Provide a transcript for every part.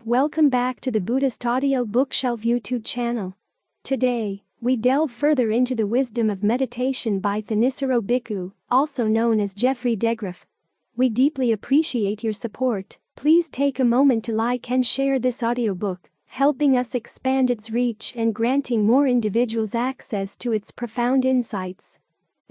Welcome back to the Buddhist Audio Bookshelf YouTube channel. Today, we delve further into the wisdom of meditation by Thanissaro Bhikkhu, also known as Geoffrey DeGraff. We deeply appreciate your support. Please take a moment to like and share this audiobook, helping us expand its reach and granting more individuals access to its profound insights.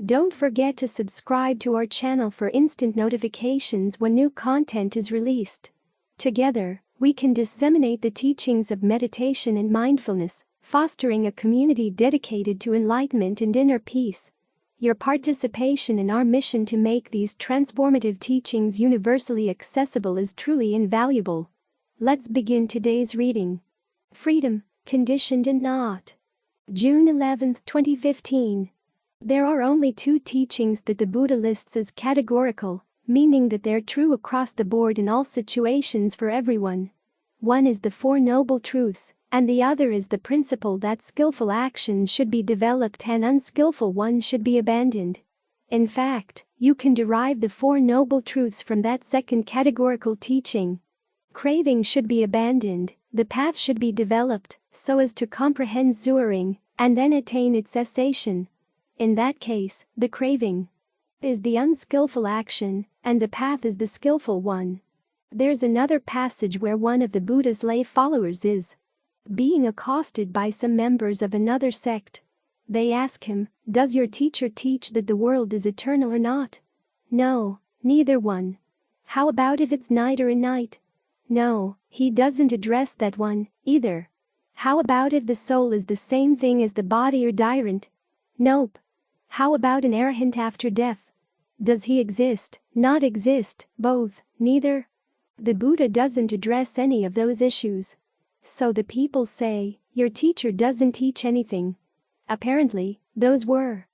Don't forget to subscribe to our channel for instant notifications when new content is released. Together, we can disseminate the teachings of meditation and mindfulness, fostering a community dedicated to enlightenment and inner peace. Your participation in our mission to make these transformative teachings universally accessible is truly invaluable. Let's begin today's reading. Freedom, Conditioned and Not. June 11, 2015. There are only two teachings that the Buddha lists as categorical, meaning that they're true across the board in all situations for everyone. One is the Four Noble Truths, and the other is the principle that skillful actions should be developed and unskillful ones should be abandoned. In fact, you can derive the Four Noble Truths from that second categorical teaching. Craving should be abandoned, the path should be developed, so as to comprehend Zuering, and then attain its cessation. In that case, the craving is the unskillful action, and the path is the skillful one. There's another passage where one of the Buddha's lay followers is being accosted by some members of another sect. They ask him, "Does your teacher teach that the world is eternal or not?" "No, neither one." "How about if it's neither and night?" "No, he doesn't address that one, either." "How about if the soul is the same thing as the body or tyrant?" "Nope." "How about an arahant after death? Does he exist, not exist, both, neither?" The Buddha doesn't address any of those issues. So the people say, "Your teacher doesn't teach anything." Apparently, those were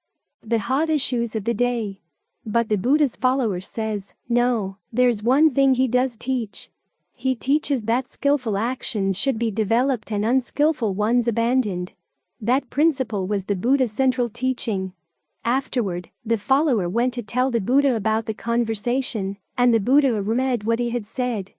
the hot issues of the day. But the Buddha's follower says, no, there's one thing he does teach. He teaches that skillful actions should be developed and unskillful ones abandoned. That principle was the Buddha's central teaching. Afterward, the follower went to tell the Buddha about the conversation, and the Buddha read what he had said.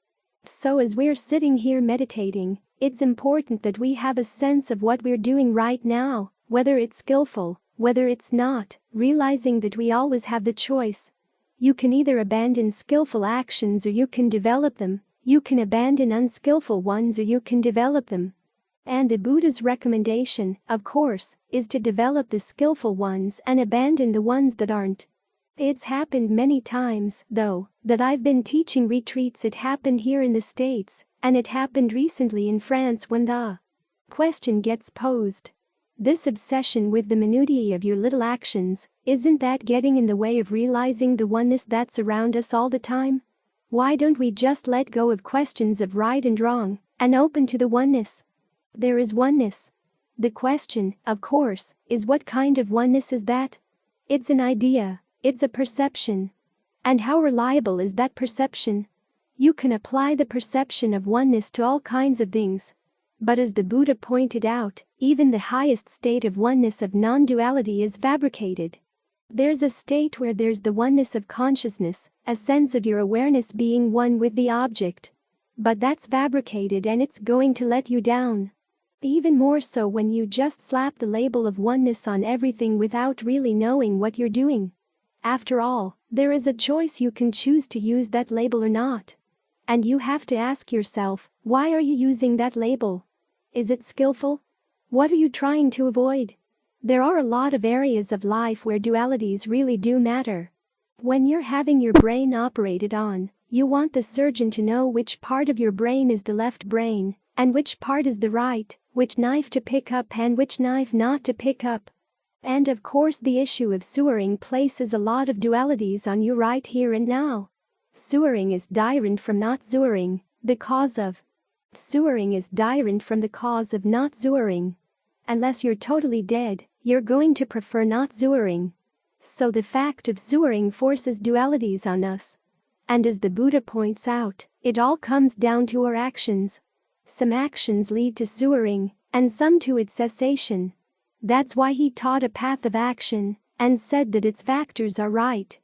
So as we're sitting here meditating, it's important that we have a sense of what we're doing right now, whether it's skillful, whether it's not, realizing that we always have the choice. You can either abandon skillful actions or you can develop them. You can abandon unskillful ones or you can develop them. And the Buddha's recommendation, of course, is to develop the skillful ones and abandon the ones that aren't. It's happened many times, though, that I've been teaching retreats. It happened here in the States, and it happened recently in France when the question gets posed. This obsession with the minutiae of your little actions, isn't that getting in the way of realizing the oneness that's around us all the time? Why don't we just let go of questions of right and wrong, and open to the oneness? There is oneness. The question, of course, is what kind of oneness is that? It's an idea. It's a perception. And how reliable is that perception? You can apply the perception of oneness to all kinds of things. But as the Buddha pointed out, even the highest state of oneness of non-duality is fabricated. There's a state where there's the oneness of consciousness, a sense of your awareness being one with the object. But that's fabricated and it's going to let you down. Even more so when you just slap the label of oneness on everything without really knowing what you're doing. After all, there is a choice. You can choose to use that label or not. And you have to ask yourself, why are you using that label? Is it skillful? What are you trying to avoid? There are a lot of areas of life where dualities really do matter. When you're having your brain operated on, you want the surgeon to know which part of your brain is the left brain, and which part is the right, which knife to pick up and which knife not to pick up. And of course the issue of Zuering places a lot of dualities on you right here and now. Zuering is different from not Zuering, the cause of. Zuering is different from the cause of not Zuering. Unless you're totally dead, you're going to prefer not Zuering. So the fact of Zuering forces dualities on us. And as the Buddha points out, it all comes down to our actions. Some actions lead to Zuering, and some to its cessation. That's why he taught a path of action, and said that its factors are right.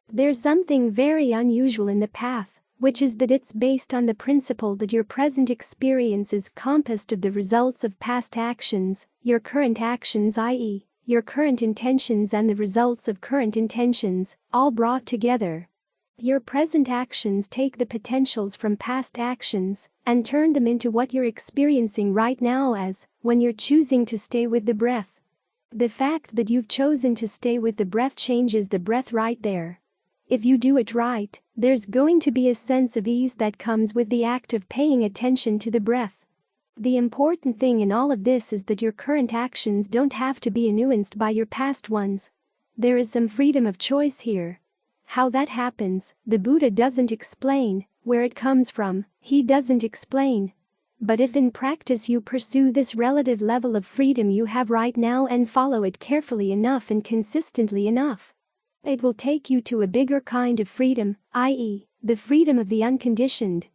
There's something very unusual in the path, which is that it's based on the principle that your present experience is composed of the results of past actions, your current actions, i.e., your current intentions, and the results of current intentions, all brought together. Your present actions take the potentials from past actions and turn them into what you're experiencing right now as when you're choosing to stay with the breath. The fact that you've chosen to stay with the breath changes the breath right there. If you do it right, there's going to be a sense of ease that comes with the act of paying attention to the breath. The important thing in all of this is that your current actions don't have to be influenced by your past ones. There is some freedom of choice here. How that happens, the Buddha doesn't explain. Where it comes from, he doesn't explain. But if in practice you pursue this relative level of freedom you have right now and follow it carefully enough and consistently enough, it will take you to a bigger kind of freedom, i.e., the freedom of the unconditioned.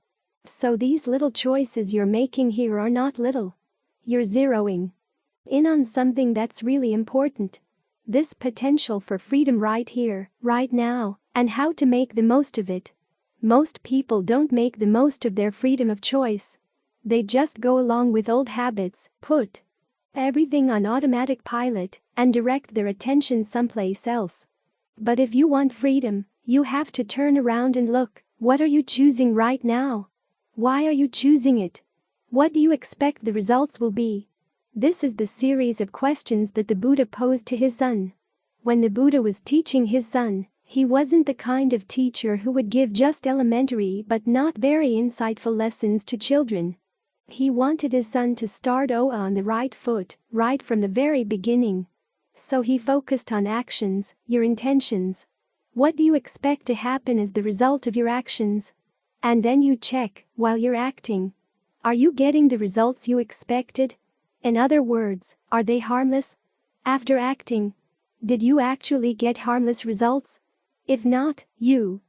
So these little choices you're making here are not little. You're zeroing in on something that's really important. This potential for freedom right here, right now, and how to make the most of it. Most people don't make the most of their freedom of choice. They just go along with old habits, put everything on automatic pilot, and direct their attention someplace else. But if you want freedom, you have to turn around and look. What are you choosing right now? Why are you choosing it? What do you expect the results will be? This is the series of questions that the Buddha posed to his son. When the Buddha was teaching his son, he wasn't the kind of teacher who would give just elementary but not very insightful lessons to children. He wanted his son to start on the right foot, right from the very beginning. So he focused on actions, your intentions. What do you expect to happen as the result of your actions? And then you check, while you're acting. Are you getting the results you expected? In other words, are they harmless? After acting, did you actually get harmless results? If not, you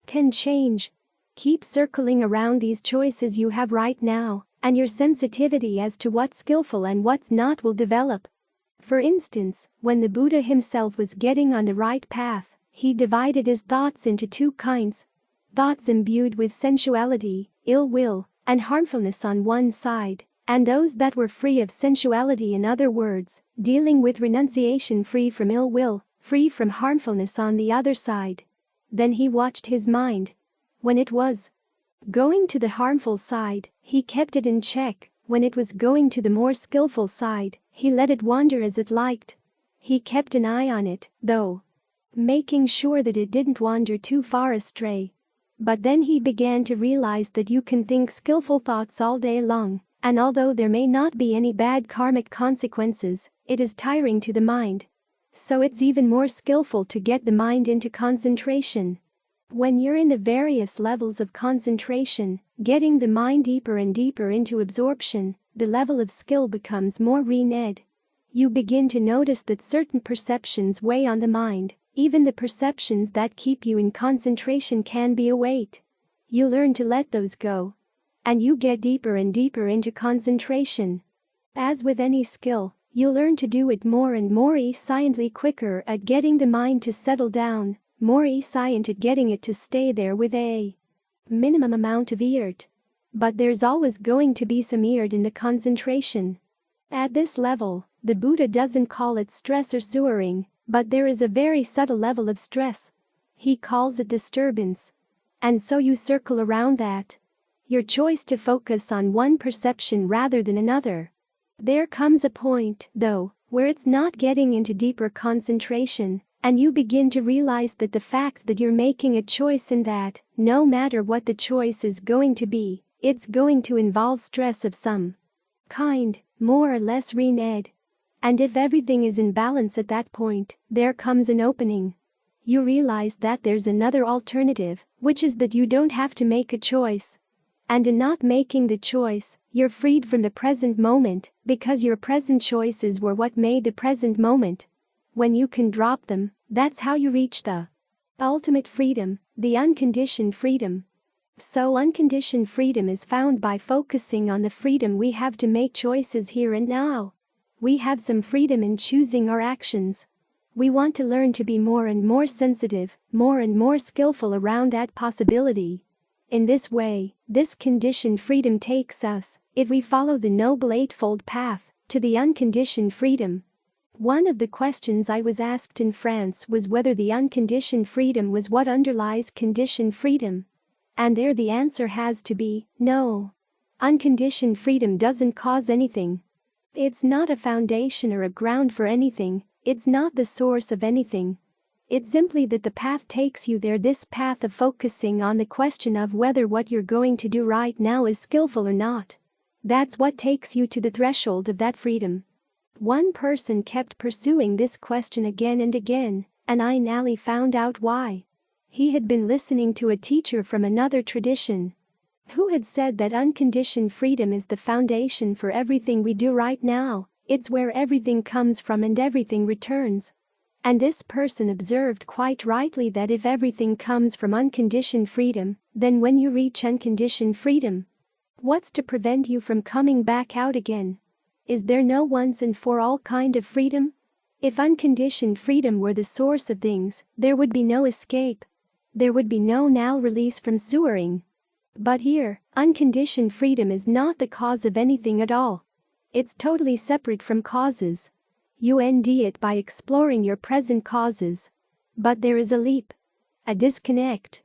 can change. Keep circling around these choices you have right now, and your sensitivity as to what's skillful and what's not will develop. For instance, when the Buddha himself was getting on the right path, he divided his thoughts into two kinds. Thoughts imbued with sensuality, ill will, and harmfulness on one side, and those that were free of sensuality, in other words, dealing with renunciation, free from ill will, free from harmfulness, on the other side. Then he watched his mind. When it was going to the harmful side, he kept it in check. When it was going to the more skillful side, he let it wander as it liked. He kept an eye on it, though, making sure that it didn't wander too far astray. But then he began to realize that you can think skillful thoughts all day long, and although there may not be any bad karmic consequences, it is tiring to the mind. So it's even more skillful to get the mind into concentration. When you're in the various levels of concentration, getting the mind deeper and deeper into absorption, the level of skill becomes more rened. You begin to notice that certain perceptions weigh on the mind. Even the perceptions that keep you in concentration can be a weight. You learn to let those go. And you get deeper and deeper into concentration. As with any skill, you learn to do it more and more efficiently, quicker at getting the mind to settle down, more efficient at getting it to stay there with a minimum amount of effort. But there's always going to be some effort in the concentration. At this level, the Buddha doesn't call it stress or sewering. But there is a very subtle level of stress. He calls it disturbance. And so you circle around that. Your choice to focus on one perception rather than another. There comes a point, though, where it's not getting into deeper concentration, and you begin to realize that the fact that you're making a choice in that, no matter what the choice is going to be, it's going to involve stress of some kind, more or less rened. And if everything is in balance at that point, there comes an opening. You realize that there's another alternative, which is that you don't have to make a choice. And in not making the choice, you're freed from the present moment, because your present choices were what made the present moment. When you can drop them, that's how you reach the ultimate freedom, the unconditioned freedom. So unconditioned freedom is found by focusing on the freedom we have to make choices here and now. We have some freedom in choosing our actions. We want to learn to be more and more sensitive, more and more skillful around that possibility. In this way, this conditioned freedom takes us, if we follow the Noble Eightfold Path, to the unconditioned freedom. One of the questions I was asked in France was whether the unconditioned freedom was what underlies conditioned freedom. And there the answer has to be, no. Unconditioned freedom doesn't cause anything. It's not a foundation or a ground for anything, it's not the source of anything. It's simply that the path takes you there, this path of focusing on the question of whether what you're going to do right now is skillful or not. That's what takes you to the threshold of that freedom. One person kept pursuing this question again and again, and I finally found out why. He had been listening to a teacher from another tradition who had said that unconditioned freedom is the foundation for everything we do right now, it's where everything comes from and everything returns. And this person observed quite rightly that if everything comes from unconditioned freedom, then when you reach unconditioned freedom, what's to prevent you from coming back out again? Is there no once and for all kind of freedom? If unconditioned freedom were the source of things, there would be no escape. There would be no now release from sewering. But here, unconditioned freedom is not the cause of anything at all. It's totally separate from causes. You end it by exploring your present causes. But there is a leap. A disconnect.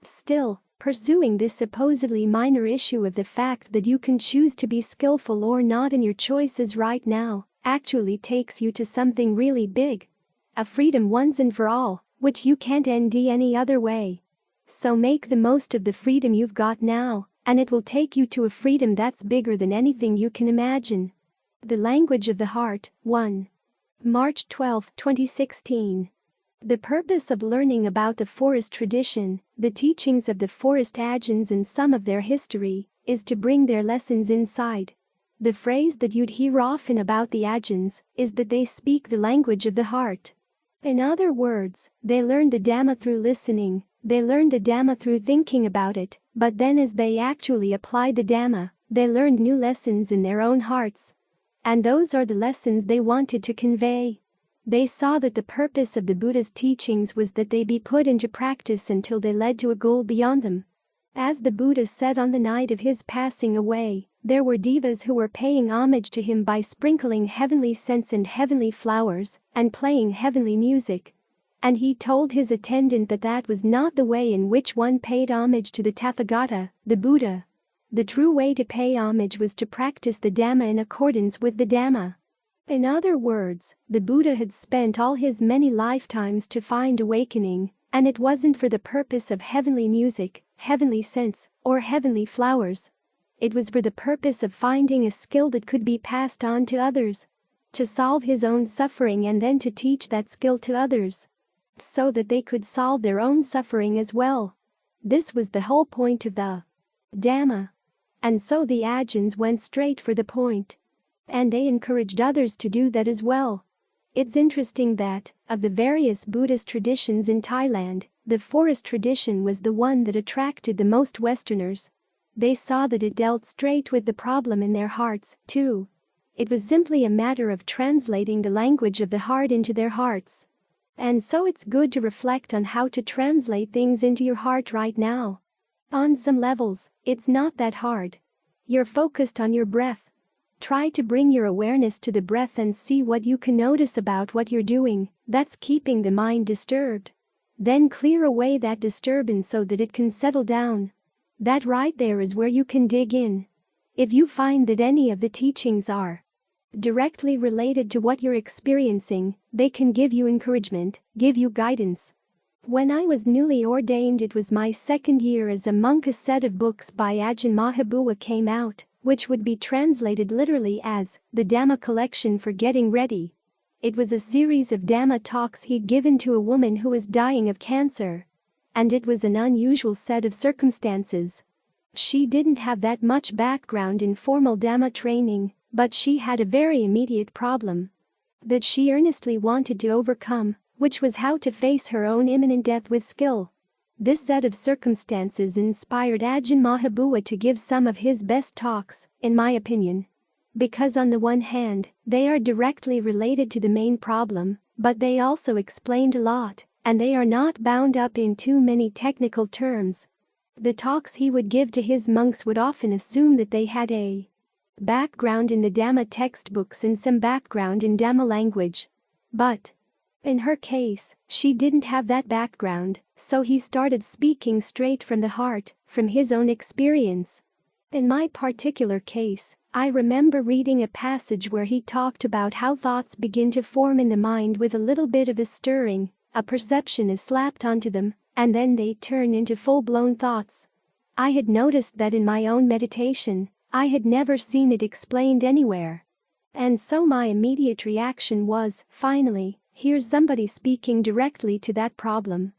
Still, pursuing this supposedly minor issue of the fact that you can choose to be skillful or not in your choices right now actually takes you to something really big. A freedom once and for all, which you can't end any other way. So make the most of the freedom you've got now, and it will take you to a freedom that's bigger than anything you can imagine. The Language of the Heart, 1. March 12, 2016. The purpose of learning about the forest tradition, the teachings of the forest Ajahns and some of their history, is to bring their lessons inside. The phrase that you'd hear often about the Ajahns is that they speak the language of the heart. In other words, they learn the Dhamma through listening, they learn the Dhamma through thinking about it, but then as they actually applied the Dhamma, they learned new lessons in their own hearts. And those are the lessons they wanted to convey. They saw that the purpose of the Buddha's teachings was that they be put into practice until they led to a goal beyond them. As the Buddha said on the night of his passing away, there were devas who were paying homage to him by sprinkling heavenly scents and heavenly flowers, and playing heavenly music. And he told his attendant that that was not the way in which one paid homage to the Tathagata, the Buddha. The true way to pay homage was to practice the Dhamma in accordance with the Dhamma. In other words, the Buddha had spent all his many lifetimes to find awakening, and it wasn't for the purpose of heavenly music, heavenly scents, or heavenly flowers. It was for the purpose of finding a skill that could be passed on to others, to solve his own suffering and then to teach that skill to others, so that they could solve their own suffering as well. This was the whole point of the Dhamma. And so the Ajahns went straight for the point. And they encouraged others to do that as well. It's interesting that, of the various Buddhist traditions in Thailand, the forest tradition was the one that attracted the most Westerners. They saw that it dealt straight with the problem in their hearts, too. It was simply a matter of translating the language of the heart into their hearts. And so it's good to reflect on how to translate things into your heart right now. On some levels, it's not that hard. You're focused on your breath. Try to bring your awareness to the breath and see what you can notice about what you're doing that's keeping the mind disturbed. Then clear away that disturbance so that it can settle down. That right there is where you can dig in. If you find that any of the teachings are directly related to what you're experiencing, they can give you encouragement, give you guidance. When I was newly ordained, it was my second year as a monk. A set of books by Ajahn Mahabua came out, which would be translated literally as the Dhamma collection for getting ready. It was a series of Dhamma talks he'd given to a woman who was dying of cancer. And it was an unusual set of circumstances. She didn't have that much background in formal Dhamma training, but she had a very immediate problem that she earnestly wanted to overcome, which was how to face her own imminent death with skill. This set of circumstances inspired Ajahn Mahabua to give some of his best talks, in my opinion. Because on the one hand, they are directly related to the main problem, but they also explained a lot, and they are not bound up in too many technical terms. The talks he would give to his monks would often assume that they had a background in the Dhamma textbooks and some background in Dhamma language. But in her case, she didn't have that background, so he started speaking straight from the heart, from his own experience. In my particular case, I remember reading a passage where he talked about how thoughts begin to form in the mind with a little bit of a stirring, a perception is slapped onto them, and then they turn into full-blown thoughts. I had noticed that in my own meditation, I had never seen it explained anywhere. And so my immediate reaction was, finally, here's somebody speaking directly to that problem.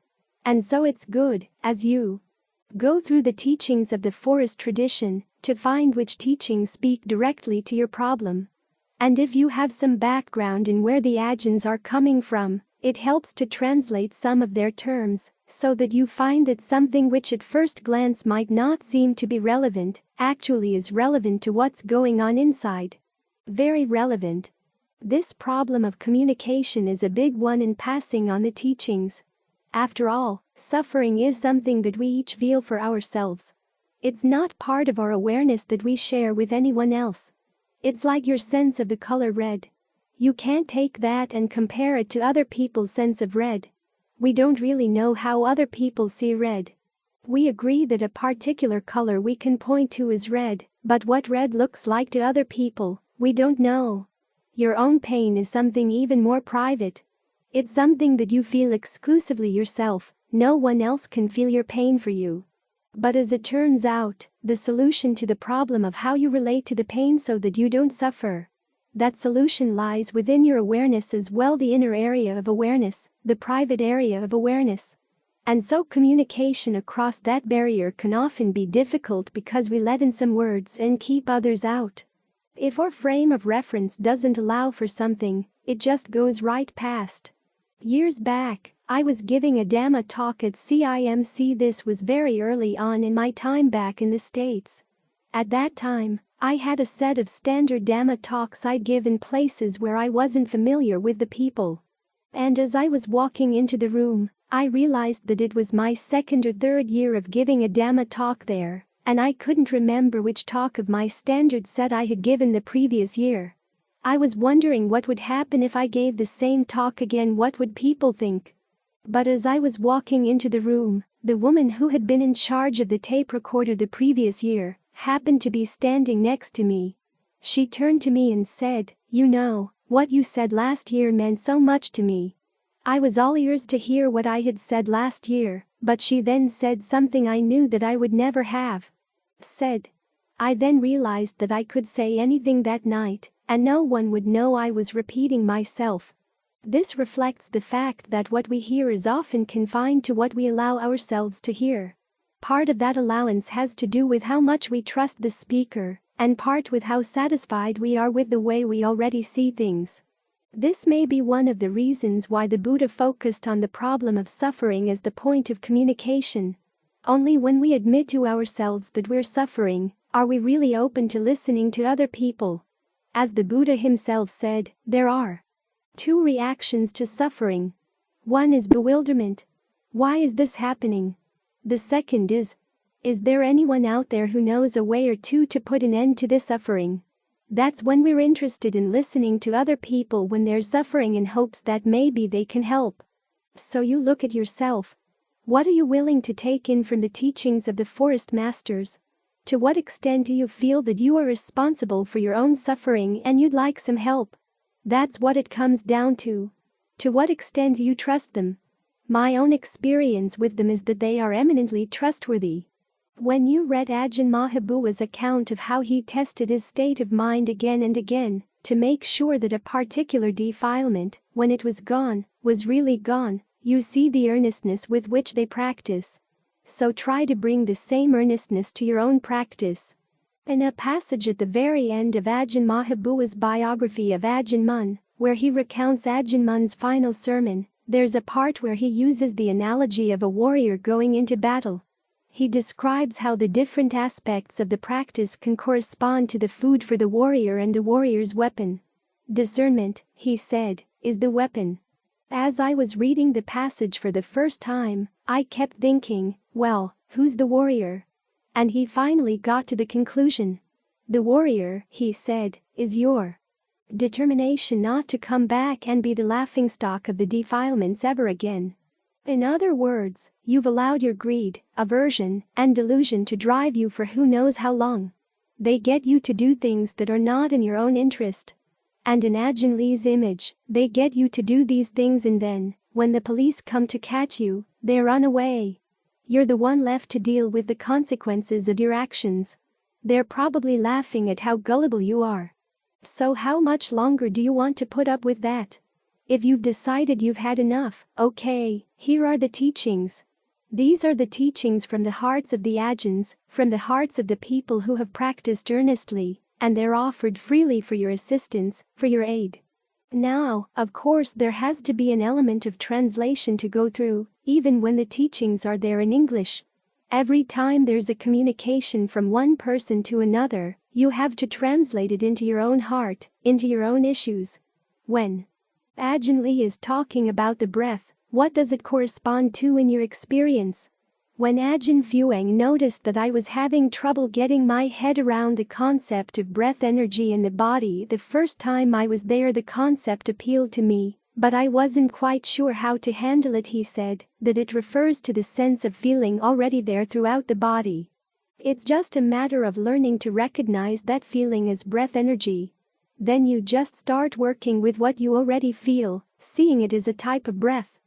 And so it's good, as you go through the teachings of the forest tradition, to find which teachings speak directly to your problem. And if you have some background in where the Ajahns are coming from, it helps to translate some of their terms, so that you find that something which at first glance might not seem to be relevant, actually is relevant to what's going on inside. Very relevant. This problem of communication is a big one in passing on the teachings. After all, suffering is something that we each feel for ourselves. It's not part of our awareness that we share with anyone else. It's like your sense of the color red. You can't take that and compare it to other people's sense of red. We don't really know how other people see red. We agree that a particular color we can point to is red, but what red looks like to other people, we don't know. Your own pain is something even more private. It's something that you feel exclusively yourself, no one else can feel your pain for you. But as it turns out, the solution to the problem of how you relate to the pain so that you don't suffer, that solution lies within your awareness as well, the inner area of awareness, the private area of awareness. And so communication across that barrier can often be difficult because we let in some words and keep others out. If our frame of reference doesn't allow for something, it just goes right past. Years back, I was giving a Dhamma talk at CIMC. This was very early on in my time back in the States. At that time, I had a set of standard Dhamma talks I'd give in places where I wasn't familiar with the people. And as I was walking into the room, I realized that it was my second or third year of giving a Dhamma talk there, and I couldn't remember which talk of my standard set I had given the previous year. I was wondering what would happen if I gave the same talk again, what would people think? But as I was walking into the room, the woman who had been in charge of the tape recorder the previous year happened to be standing next to me. She turned to me and said, "You know, what you said last year meant so much to me." I was all ears to hear what I had said last year, but she then said something I knew that I would never have said. I then realized that I could say anything that night, and no one would know I was repeating myself. This reflects the fact that what we hear is often confined to what we allow ourselves to hear. Part of that allowance has to do with how much we trust the speaker, and part with how satisfied we are with the way we already see things. This may be one of the reasons why the Buddha focused on the problem of suffering as the point of communication. Only when we admit to ourselves that we're suffering, are we really open to listening to other people. As the Buddha himself said, there are two reactions to suffering. One is bewilderment. Why is this happening? The second is there anyone out there who knows a way or two to put an end to this suffering? That's when we're interested in listening to other people when they're suffering in hopes that maybe they can help. So you look at yourself. What are you willing to take in from the teachings of the forest masters? To what extent do you feel that you are responsible for your own suffering and you'd like some help? That's what it comes down to. To what extent do you trust them? My own experience with them is that they are eminently trustworthy. When you read Ajahn Mahabua's account of how he tested his state of mind again and again, to make sure that a particular defilement, when it was gone, was really gone, you see the earnestness with which they practice. So try to bring the same earnestness to your own practice. In a passage at the very end of Ajahn Mahabua's biography of Ajahn Mun, where he recounts Ajahn Mun's final sermon, there's a part where he uses the analogy of a warrior going into battle. He describes how the different aspects of the practice can correspond to the food for the warrior and the warrior's weapon. Discernment, he said, is the weapon. As I was reading the passage for the first time, I kept thinking, well, Who's the warrior? And he finally got to the conclusion. The warrior, he said, is your determination not to come back and be the laughingstock of the defilements ever again. In other words, you've allowed your greed, aversion, and delusion to drive you for who knows how long. They get you to do things that are not in your own interest. And in Ajahn Lee's image, they get you to do these things, and then, when the police come to catch you, they run away. You're the one left to deal with the consequences of your actions. They're probably laughing at how gullible you are. So how much longer do you want to put up with that? If you've decided you've had enough, okay, here are the teachings. These are the teachings from the hearts of the Ajahns, from the hearts of the people who have practiced earnestly, and they're offered freely for your assistance, for your aid. Now, of course, there has to be an element of translation to go through, even when the teachings are there in English. Every time there's a communication from one person to another, you have to translate it into your own heart, into your own issues. When Ajahn Lee is talking about the breath, what does it correspond to in your experience? When Ajahn Fuang noticed that I was having trouble getting my head around the concept of breath energy in the body the first time I was there, the concept appealed to me, but I wasn't quite sure how to handle it. He said that it refers to the sense of feeling already there throughout the body. It's just a matter of learning to recognize that feeling as breath energy. Then you just start working with what you already feel, seeing it as a type of breath.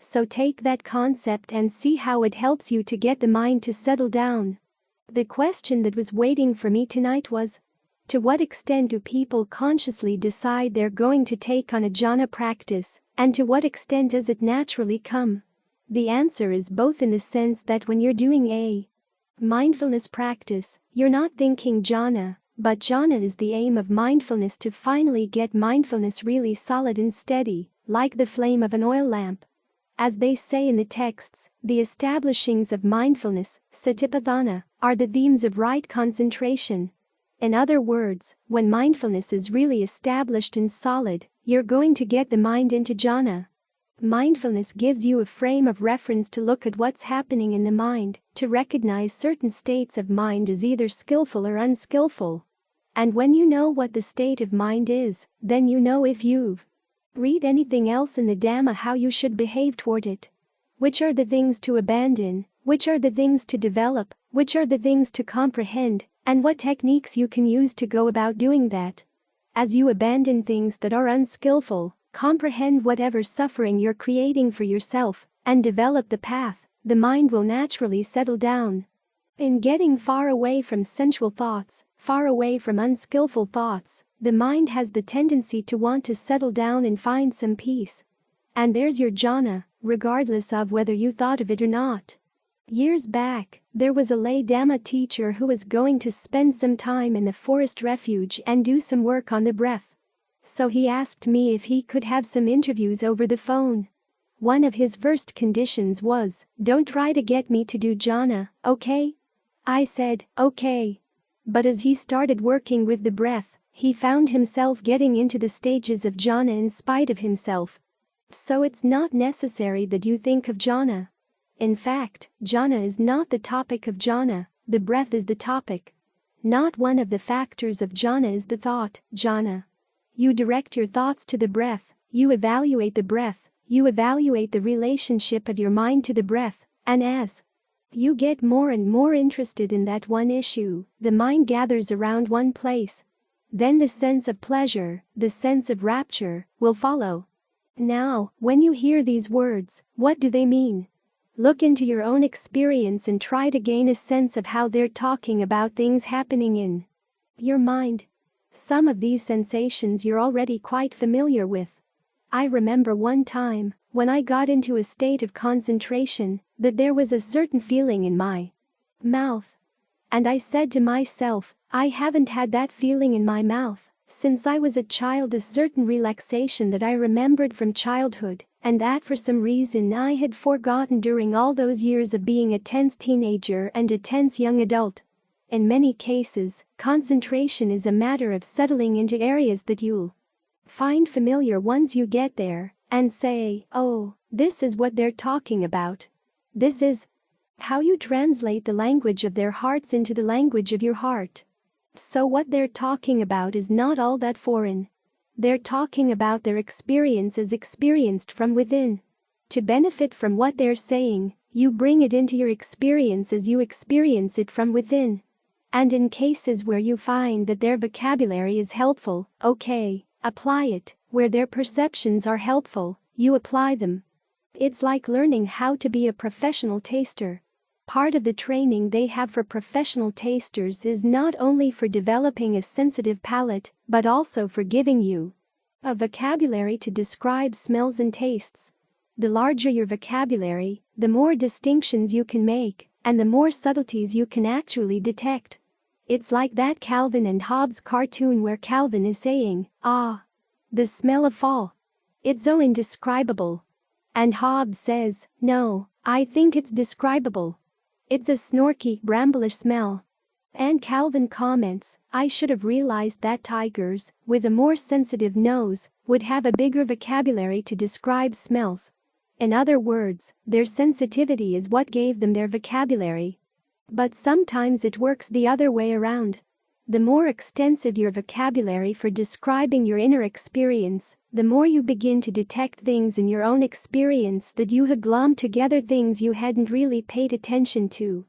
So take that concept and see how it helps you to get the mind to settle down. The question that was waiting for me tonight was, to what extent do people consciously decide they're going to take on a jhana practice, and to what extent does it naturally come? The answer is both, in the sense that when you're doing a mindfulness practice, you're not thinking jhana, but jhana is the aim of mindfulness, to finally get mindfulness really solid and steady, like the flame of an oil lamp. As they say in the texts, the establishings of mindfulness, satipatthana, are the themes of right concentration. In other words, when mindfulness is really established and solid, you're going to get the mind into jhana. Mindfulness gives you a frame of reference to look at what's happening in the mind, to recognize certain states of mind as either skillful or unskillful. And when you know what the state of mind is, then you know, if you've read anything else in the Dhamma, how you should behave toward it. Which are the things to abandon, which are the things to develop, which are the things to comprehend, and what techniques you can use to go about doing that. As you abandon things that are unskillful, comprehend whatever suffering you're creating for yourself, and develop the path, the mind will naturally settle down. In getting far away from sensual thoughts, far away from unskillful thoughts, the mind has the tendency to want to settle down and find some peace. And there's your jhana, regardless of whether you thought of it or not. Years back, there was a lay Dhamma teacher who was going to spend some time in the forest refuge and do some work on the breath. So he asked me if he could have some interviews over the phone. One of his first conditions was, don't try to get me to do jhana, okay? I said, okay. But as he started working with the breath, he found himself getting into the stages of jhana in spite of himself. So it's not necessary that you think of jhana. In fact, jhana is not the topic of jhana, the breath is the topic. Not one of the factors of jhana is the thought, jhana. You direct your thoughts to the breath, you evaluate the breath, you evaluate the relationship of your mind to the breath, and as you get more and more interested in that one issue, the mind gathers around one place. Then the sense of pleasure, the sense of rapture, will follow. Now, when you hear these words, what do they mean? Look into your own experience and try to gain a sense of how they're talking about things happening in your mind. Some of these sensations you're already quite familiar with. I remember one time, when I got into a state of concentration, that there was a certain feeling in my mouth. And I said to myself, I haven't had that feeling in my mouth since I was a child, a certain relaxation that I remembered from childhood, and that for some reason I had forgotten during all those years of being a tense teenager and a tense young adult. In many cases, concentration is a matter of settling into areas that you'll find familiar once you get there, and say, oh, this is what they're talking about. This is How you translate the language of their hearts into the language of your heart. So what they're talking about is not all that foreign. They're talking about their experience as experienced from within. To benefit from what they're saying, you bring it into your experience as you experience it from within. And in cases where you find that their vocabulary is helpful, okay, apply it. Where their perceptions are helpful, you apply them. It's like learning how to be a professional taster. Part of the training they have for professional tasters is not only for developing a sensitive palate, but also for giving you a vocabulary to describe smells and tastes. The larger your vocabulary, the more distinctions you can make, and the more subtleties you can actually detect. It's like that Calvin and Hobbes cartoon where Calvin is saying, "Ah, the smell of fall. It's so indescribable." And Hobbes says, "No, I think it's describable. It's a snorky, bramblish smell." And Calvin comments, "I should have realized that tigers, with a more sensitive nose, would have a bigger vocabulary to describe smells." In other words, their sensitivity is what gave them their vocabulary. But sometimes it works the other way around. The more extensive your vocabulary for describing your inner experience, the more you begin to detect things in your own experience that you had glommed together, things you hadn't really paid attention to.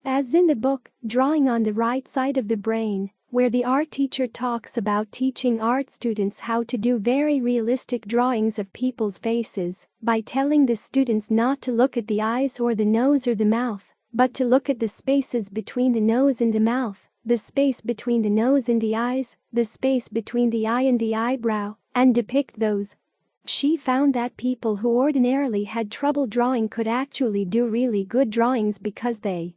As in the book, Drawing on the Right Side of the Brain, where the art teacher talks about teaching art students how to do very realistic drawings of people's faces, by telling the students not to look at the eyes or the nose or the mouth, but to look at the spaces between the nose and the mouth, the space between the nose and the eyes, the space between the eye and the eyebrow, and depict those. She found that people who ordinarily had trouble drawing could actually do really good drawings because they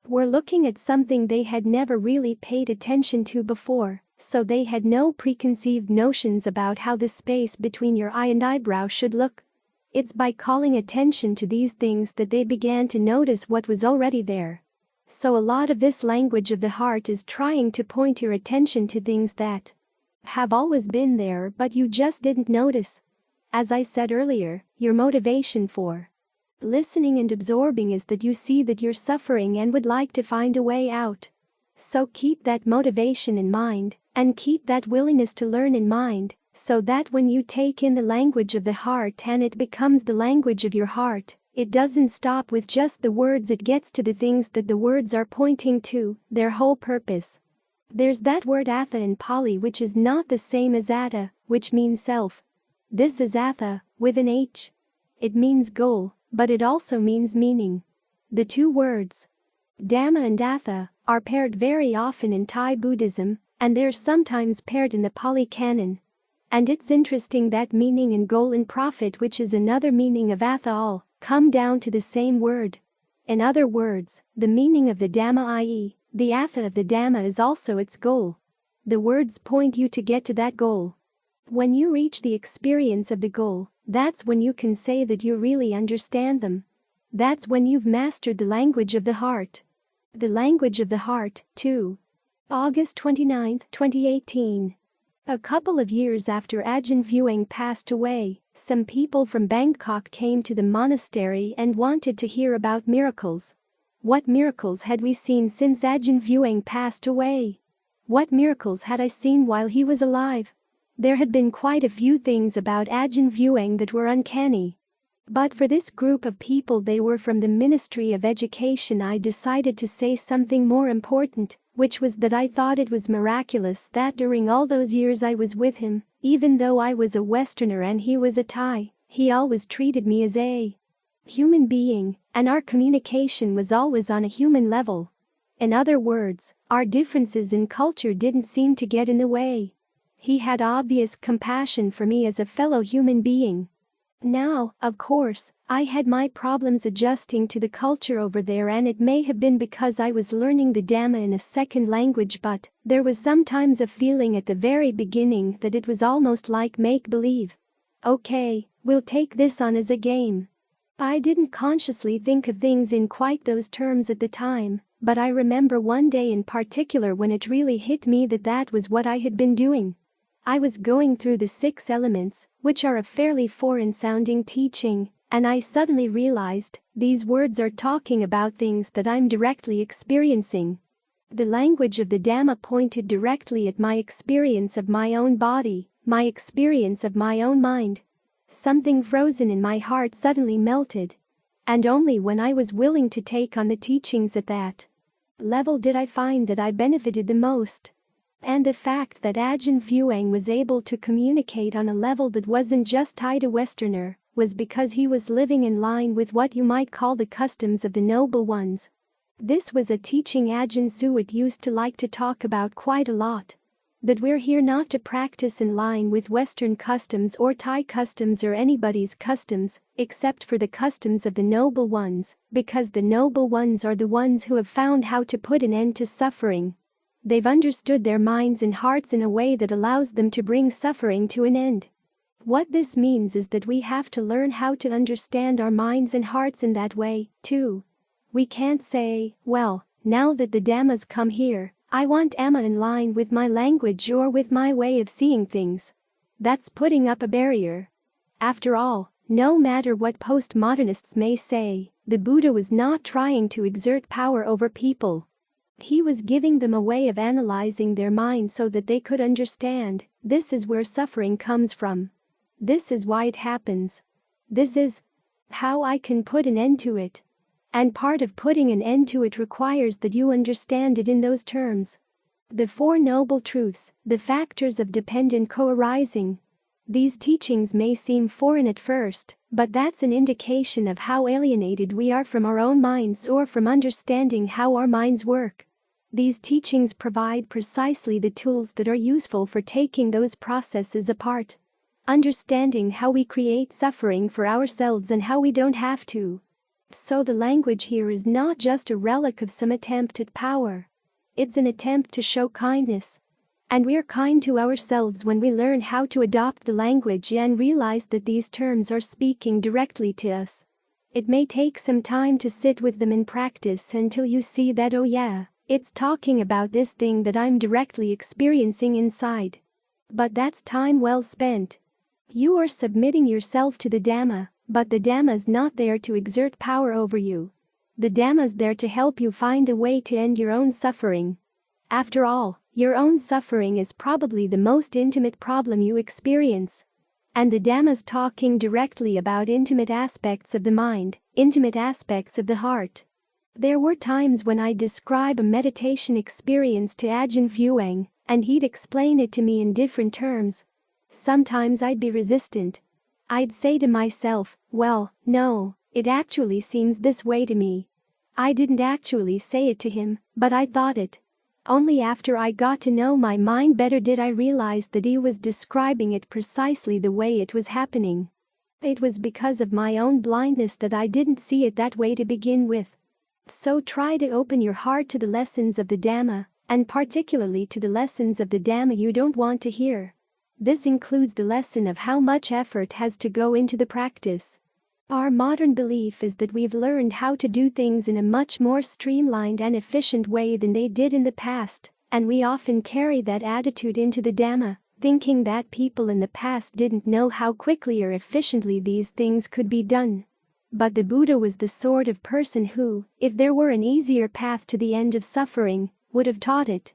were looking at something they had never really paid attention to before, so they had no preconceived notions about how the space between your eye and eyebrow should look. It's by calling attention to these things that they began to notice what was already there. So a lot of this language of the heart is trying to point your attention to things that have always been there but you just didn't notice. As I said earlier, your motivation for listening and absorbing is that you see that you're suffering and would like to find a way out. So keep that motivation in mind, and keep that willingness to learn in mind, so that when you take in the language of the heart and it becomes the language of your heart, it doesn't stop with just the words, it gets to the things that the words are pointing to, their whole purpose. There's that word atha in Pali, which is not the same as atta, which means self. This is atha, with an H. It means goal, but it also means meaning. The two words, Dhamma and atha, are paired very often in Thai Buddhism, and they're sometimes paired in the Pali Canon. And it's interesting that meaning and goal and profit, which is another meaning of atha, all come down to the same word. In other words, the meaning of the Dhamma, i.e., the atha of the Dhamma, is also its goal. The words point you to get to that goal. When you reach the experience of the goal, that's when you can say that you really understand them. That's when you've mastered the language of the heart. The language of the heart, too. August 29, 2018. A couple of years after Ajahn Vuang passed away, some people from Bangkok came to the monastery and wanted to hear about miracles. What miracles had we seen since Ajahn Vuang passed away? What miracles had I seen while he was alive? There had been quite a few things about Ajahn Vuang that were uncanny. But for this group of people, they were from the Ministry of Education, I decided to say something more important, which was that I thought it was miraculous that during all those years I was with him, even though I was a Westerner and he was a Thai, he always treated me as a human being, and our communication was always on a human level. In other words, our differences in culture didn't seem to get in the way. He had obvious compassion for me as a fellow human being. Now, of course, I had my problems adjusting to the culture over there, and it may have been because I was learning the Dhamma in a second language, but there was sometimes a feeling at the very beginning that it was almost like make-believe. Okay, we'll take this on as a game. I didn't consciously think of things in quite those terms at the time, but I remember one day in particular when it really hit me that that was what I had been doing. I was going through the 6 elements, which are a fairly foreign-sounding teaching, And I suddenly realized, these words are talking about things that I'm directly experiencing. The language of the Dhamma pointed directly at my experience of my own body, my experience of my own mind. Something frozen in my heart suddenly melted. And only when I was willing to take on the teachings at that level did I find that I benefited the most. And the fact that Ajahn Fuang was able to communicate on a level that wasn't just tied to Westerner was because he was living in line with what you might call the customs of the noble ones. This was a teaching Ajahn Suwat used to like to talk about quite a lot. That we're here not to practice in line with Western customs or Thai customs or anybody's customs, except for the customs of the noble ones, because the noble ones are the ones who have found how to put an end to suffering. They've understood their minds and hearts in a way that allows them to bring suffering to an end. What this means is that we have to learn how to understand our minds and hearts in that way, too. We can't say, well, now that the Dhamma's come here, I want Amma in line with my language or with my way of seeing things. That's putting up a barrier. After all, no matter what postmodernists may say, the Buddha was not trying to exert power over people. He was giving them a way of analyzing their minds so that they could understand, this is where suffering comes from. This is why it happens. This is how I can put an end to it. And part of putting an end to it requires that you understand it in those terms. The Four Noble Truths, the factors of dependent co-arising. These teachings may seem foreign at first, but that's an indication of how alienated we are from our own minds or from understanding how our minds work. These teachings provide precisely the tools that are useful for taking those processes apart. Understanding how we create suffering for ourselves and how we don't have to. So the language here is not just a relic of some attempt at power. It's an attempt to show kindness. And we're kind to ourselves when we learn how to adopt the language and realize that these terms are speaking directly to us. It may take some time to sit with them in practice until you see that, oh yeah, it's talking about this thing that I'm directly experiencing inside. But that's time well spent. You are submitting yourself to the Dhamma, but the Dhamma's not there to exert power over you. The Dhamma's there to help you find a way to end your own suffering. After all, your own suffering is probably the most intimate problem you experience. And the Dhamma's talking directly about intimate aspects of the mind, intimate aspects of the heart. There were times when I'd describe a meditation experience to Ajahn Fuang, and he'd explain it to me in different terms. Sometimes I'd be resistant. I'd say to myself, well, no, it actually seems this way to me. I didn't actually say it to him, but I thought it. Only after I got to know my mind better did I realize that he was describing it precisely the way it was happening. It was because of my own blindness that I didn't see it that way to begin with. So try to open your heart to the lessons of the Dhamma, and particularly to the lessons of the Dhamma you don't want to hear. This includes the lesson of how much effort has to go into the practice. Our modern belief is that we've learned how to do things in a much more streamlined and efficient way than they did in the past, and we often carry that attitude into the Dhamma, thinking that people in the past didn't know how quickly or efficiently these things could be done. But the Buddha was the sort of person who, if there were an easier path to the end of suffering, would have taught it.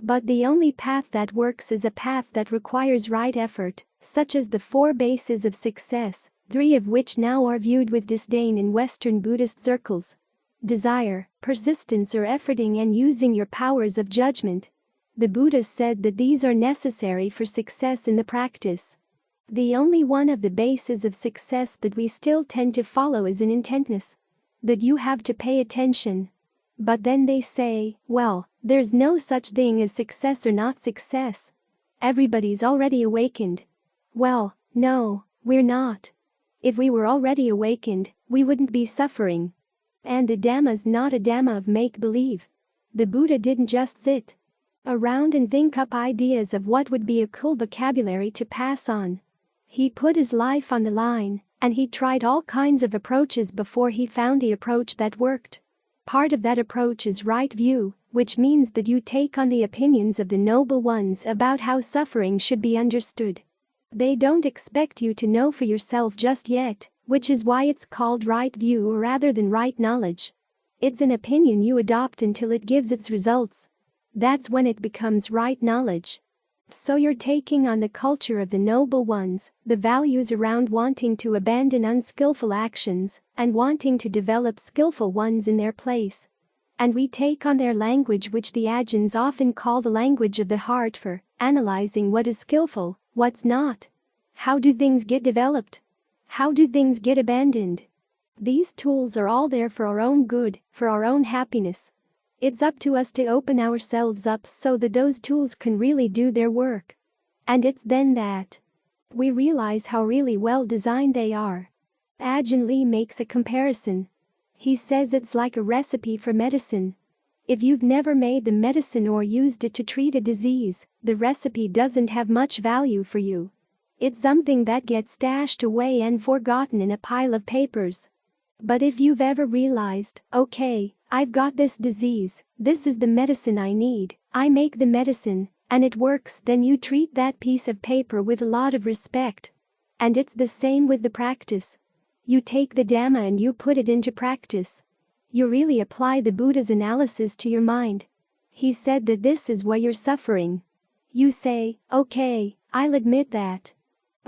But the only path that works is a path that requires right effort, such as the 4 bases of success, 3 of which now are viewed with disdain in Western Buddhist circles. Desire, persistence or efforting and using your powers of judgment. The Buddha said that these are necessary for success in the practice. The only one of the bases of success that we still tend to follow is an intentness. That you have to pay attention. But then they say, well, there's no such thing as success or not success. Everybody's already awakened. Well, no, we're not. If we were already awakened, we wouldn't be suffering. And the Dhamma's not a Dhamma of make-believe. The Buddha didn't just sit around and think up ideas of what would be a cool vocabulary to pass on. He put his life on the line, and he tried all kinds of approaches before he found the approach that worked. Part of that approach is right view, which means that you take on the opinions of the noble ones about how suffering should be understood. They don't expect you to know for yourself just yet, Which is why it's called right view rather than right knowledge. It's an opinion you adopt until it gives its results. That's when it becomes right knowledge. So you're taking on the culture of the noble ones, the values around wanting to abandon unskillful actions and wanting to develop skillful ones in their place. And we take on their language, which the Ajahns often call the language of the heart, for analyzing what is skillful, what's not. How do things get developed? How do things get abandoned? These tools are all there for our own good, for our own happiness. It's up to us to open ourselves up so that those tools can really do their work. And it's then that we realize how really well designed they are. Ajahn Lee makes a comparison. He says it's like a recipe for medicine. If you've never made the medicine or used it to treat a disease, the recipe doesn't have much value for you. It's something that gets stashed away and forgotten in a pile of papers. But if you've ever realized, okay, I've got this disease, this is the medicine I need, I make the medicine, and it works, then you treat that piece of paper with a lot of respect. And it's the same with the practice. You take the Dhamma and you put it into practice. You really apply the Buddha's analysis to your mind. He said that this is why you're suffering. You say, okay, I'll admit that.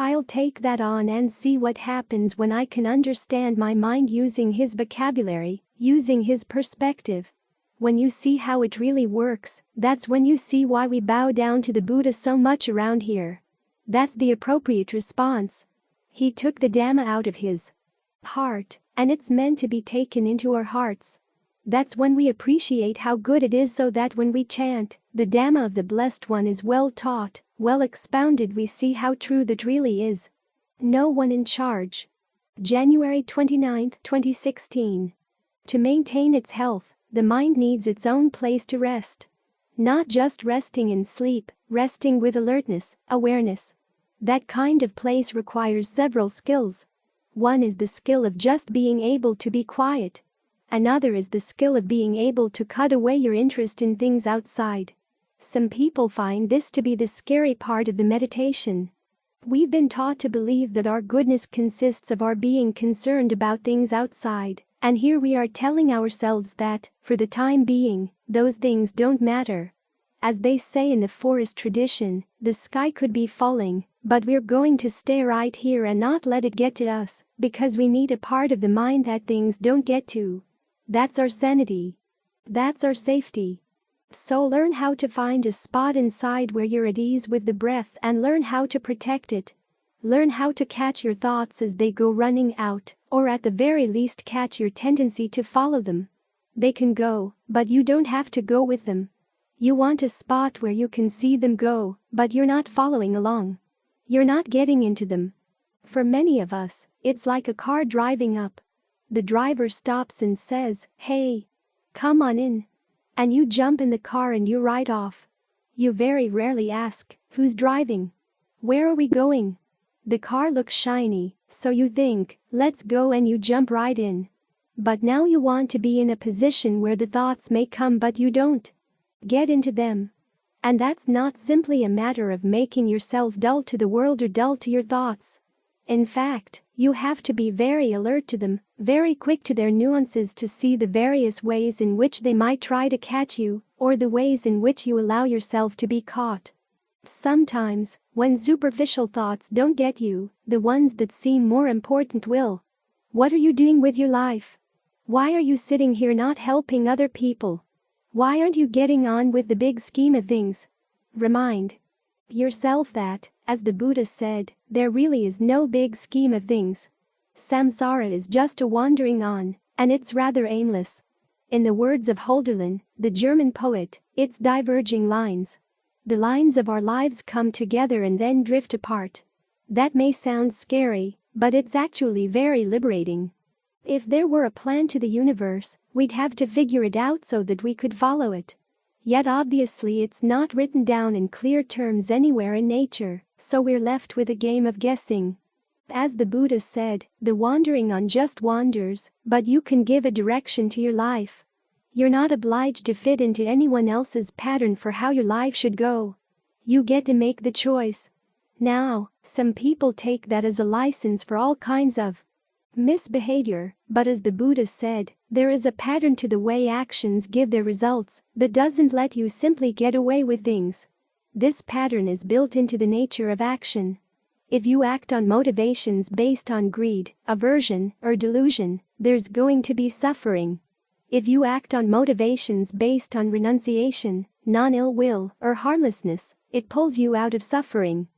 I'll take that on and see what happens when I can understand my mind using his vocabulary, using his perspective. When you see how it really works, that's when you see why we bow down to the Buddha so much around here. That's the appropriate response. He took the Dhamma out of his heart, and it's meant to be taken into our hearts. That's when we appreciate how good it is, so that when we chant, the Dhamma of the Blessed One is well taught, well expounded, we see how true that really is. No one in charge. January 29, 2016. To maintain its health, the mind needs its own place to rest. Not just resting in sleep, resting with alertness, awareness. That kind of place requires several skills. One is the skill of just being able to be quiet. Another is the skill of being able to cut away your interest in things outside. Some people find this to be the scary part of the meditation. We've been taught to believe that our goodness consists of our being concerned about things outside, and here we are telling ourselves that, for the time being, those things don't matter. As they say in the forest tradition, the sky could be falling, but we're going to stay right here and not let it get to us, because we need a part of the mind that things don't get to. That's our sanity. That's our safety. So learn how to find a spot inside where you're at ease with the breath and learn how to protect it. Learn how to catch your thoughts as they go running out, or at the very least catch your tendency to follow them. They can go, but you don't have to go with them. You want a spot where you can see them go, but you're not following along. You're not getting into them. For many of us, it's like a car driving up. The driver stops and says, "Hey, come on in." And you jump in the car and you ride off. You very rarely ask, "Who's driving? Where are we going?" The car looks shiny, so you think, "Let's go," and you jump right in. But now you want to be in a position where the thoughts may come, but you don't get into them. And that's not simply a matter of making yourself dull to the world or dull to your thoughts. In fact, you have to be very alert to them, very quick to their nuances to see the various ways in which they might try to catch you, or the ways in which you allow yourself to be caught. Sometimes, when superficial thoughts don't get you, the ones that seem more important will. What are you doing with your life? Why are you sitting here not helping other people? Why aren't you getting on with the big scheme of things? Remind yourself that, as the Buddha said, there really is no big scheme of things. Samsara is just a wandering on, and it's rather aimless. In the words of Hölderlin, the German poet, it's diverging lines. The lines of our lives come together and then drift apart. That may sound scary, but it's actually very liberating. If there were a plan to the universe, we'd have to figure it out so that we could follow it. Yet obviously it's not written down in clear terms anywhere in nature, so we're left with a game of guessing. As the Buddha said, the wandering on just wanders, but you can give a direction to your life. You're not obliged to fit into anyone else's pattern for how your life should go. You get to make the choice. Now, some people take that as a license for all kinds of misbehavior, but as the Buddha said, there is a pattern to the way actions give their results that doesn't let you simply get away with things. This pattern is built into the nature of action. If you act on motivations based on greed, aversion, or delusion, there's going to be suffering. If you act on motivations based on renunciation, non-ill will, or harmlessness, it pulls you out of suffering.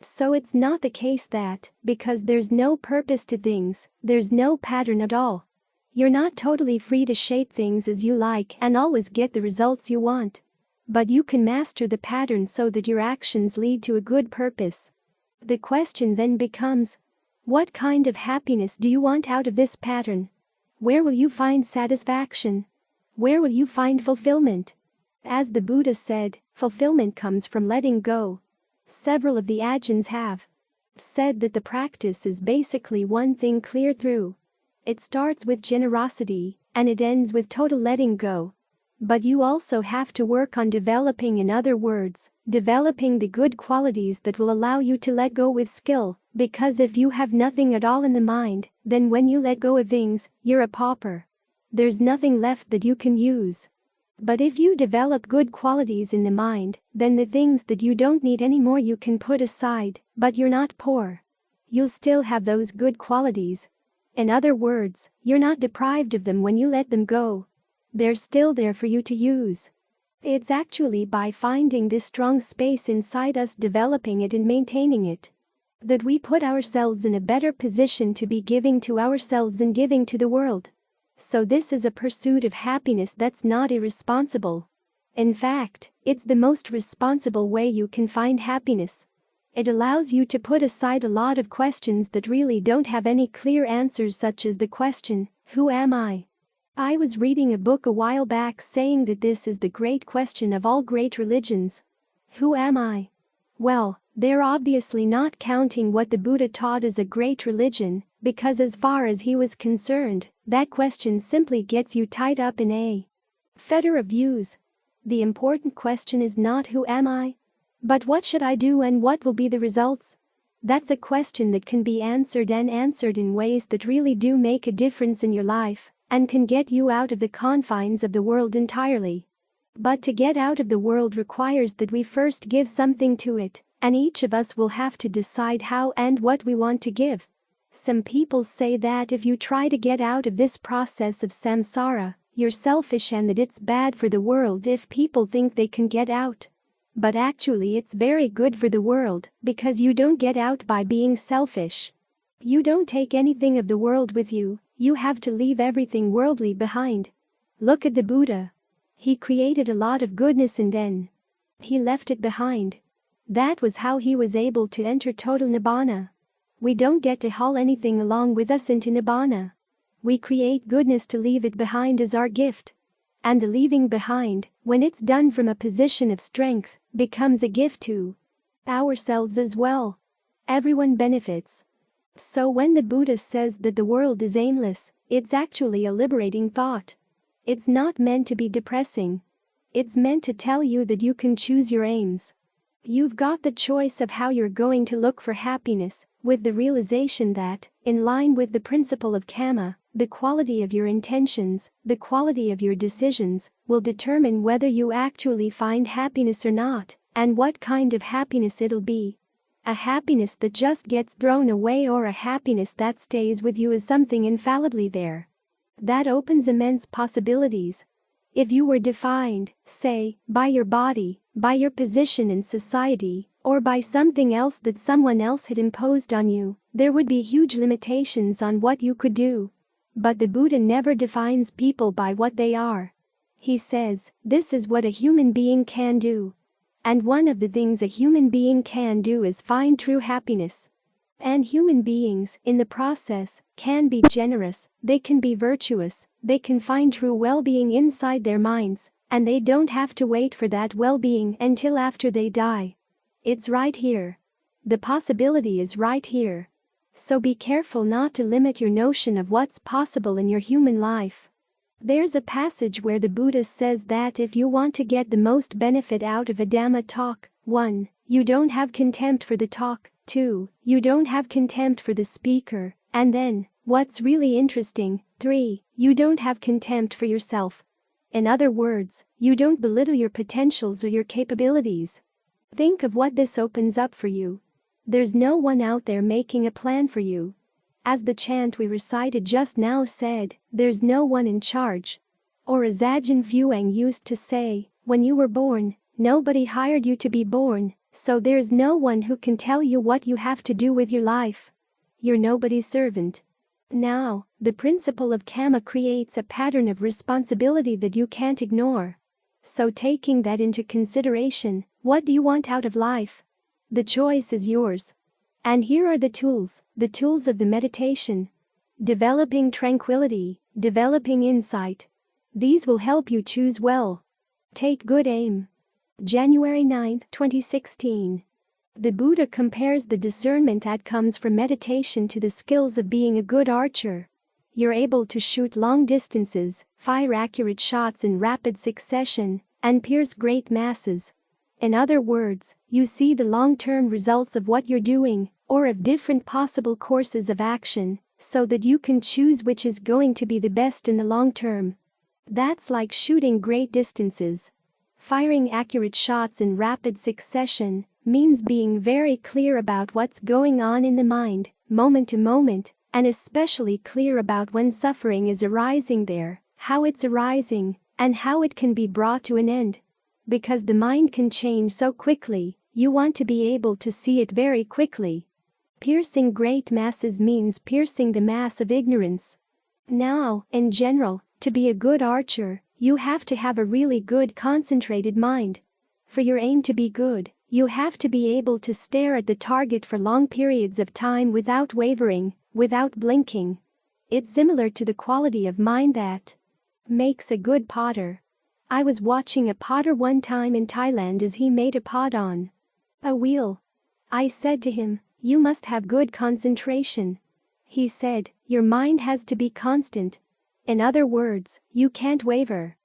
So it's not the case that, because there's no purpose to things, there's no pattern at all. You're not totally free to shape things as you like and always get the results you want. But you can master the pattern so that your actions lead to a good purpose. The question then becomes, what kind of happiness do you want out of this pattern? Where will you find satisfaction? Where will you find fulfillment? As the Buddha said, fulfillment comes from letting go. Several of the Ajahns have said that the practice is basically one thing clear through. It starts with generosity, and it ends with total letting go. But you also have to work on developing, in other words, developing the good qualities that will allow you to let go with skill, because if you have nothing at all in the mind, then when you let go of things, you're a pauper. There's nothing left that you can use. But if you develop good qualities in the mind, then the things that you don't need anymore you can put aside, but you're not poor. You'll still have those good qualities. In other words, you're not deprived of them when you let them go. They're still there for you to use. It's actually by finding this strong space inside us, developing it and maintaining it, that we put ourselves in a better position to be giving to ourselves and giving to the world. So this is a pursuit of happiness that's not irresponsible. In fact, it's the most responsible way you can find happiness. It allows you to put aside a lot of questions that really don't have any clear answers, such as the question, who am I? I was reading a book a while back saying that this is the great question of all great religions. Who am I? Well, they're obviously not counting what the Buddha taught as a great religion, because as far as he was concerned, that question simply gets you tied up in a fetter of views. The important question is not who am I, but what should I do and what will be the results? That's a question that can be answered, and answered in ways that really do make a difference in your life, and can get you out of the confines of the world entirely. But to get out of the world requires that we first give something to it, and each of us will have to decide how and what we want to give. Some people say that if you try to get out of this process of samsara, you're selfish and that it's bad for the world if people think they can get out. But actually it's very good for the world, because you don't get out by being selfish. You don't take anything of the world with you, you have to leave everything worldly behind. Look at the Buddha. He created a lot of goodness and then he left it behind. That was how he was able to enter total nibbana. We don't get to haul anything along with us into nibbana. We create goodness to leave it behind as our gift. And the leaving behind, when it's done from a position of strength, becomes a gift to ourselves as well. Everyone benefits. So when the Buddha says that the world is aimless, it's actually a liberating thought. It's not meant to be depressing. It's meant to tell you that you can choose your aims. You've got the choice of how you're going to look for happiness, with the realization that, in line with the principle of karma, the quality of your intentions, the quality of your decisions, will determine whether you actually find happiness or not, and what kind of happiness it'll be. A happiness that just gets thrown away or a happiness that stays with you as something infallibly there. That opens immense possibilities. If you were defined, say, by your body, by your position in society, or by something else that someone else had imposed on you, there would be huge limitations on what you could do. But the Buddha never defines people by what they are. He says, this is what a human being can do. And one of the things a human being can do is find true happiness. And human beings, in the process, can be generous, they can be virtuous, they can find true well-being inside their minds, and they don't have to wait for that well-being until after they die. It's right here. The possibility is right here. So be careful not to limit your notion of what's possible in your human life. There's a passage where the Buddha says that if you want to get the most benefit out of a Dhamma talk, 1. You don't have contempt for the talk, 2. You don't have contempt for the speaker, and then, What's really interesting, 3. You don't have contempt for yourself. In other words, you don't belittle your potentials or your capabilities. Think of what this opens up for you. There's no one out there making a plan for you. As the chant we recited just now said, there's no one in charge. Or as Ajahn Fuang used to say, when you were born, nobody hired you to be born, so there's no one who can tell you what you have to do with your life. You're nobody's servant. Now, the principle of karma creates a pattern of responsibility that you can't ignore. So taking that into consideration, what do you want out of life? The choice is yours. And here are the tools of the meditation. Developing tranquility, developing insight. These will help you choose well. Take good aim. January 9, 2016. The Buddha compares the discernment that comes from meditation to the skills of being a good archer. You're able to shoot long distances, fire accurate shots in rapid succession, and pierce great masses. In other words, you see the long-term results of what you're doing, or of different possible courses of action, so that you can choose which is going to be the best in the long term. That's like shooting great distances. Firing accurate shots in rapid succession means being very clear about what's going on in the mind, moment to moment, and especially clear about when suffering is arising there, how it's arising, and how it can be brought to an end. Because the mind can change so quickly, you want to be able to see it very quickly. Piercing great masses means piercing the mass of ignorance. Now, in general, to be a good archer, you have to have a really good concentrated mind. For your aim to be good, you have to be able to stare at the target for long periods of time without wavering, without blinking. It's similar to the quality of mind that makes a good potter. I was watching a potter one time in Thailand as he made a pot on a wheel. I said to him, "You must have good concentration." He said, "Your mind has to be constant. In other words, you can't waver."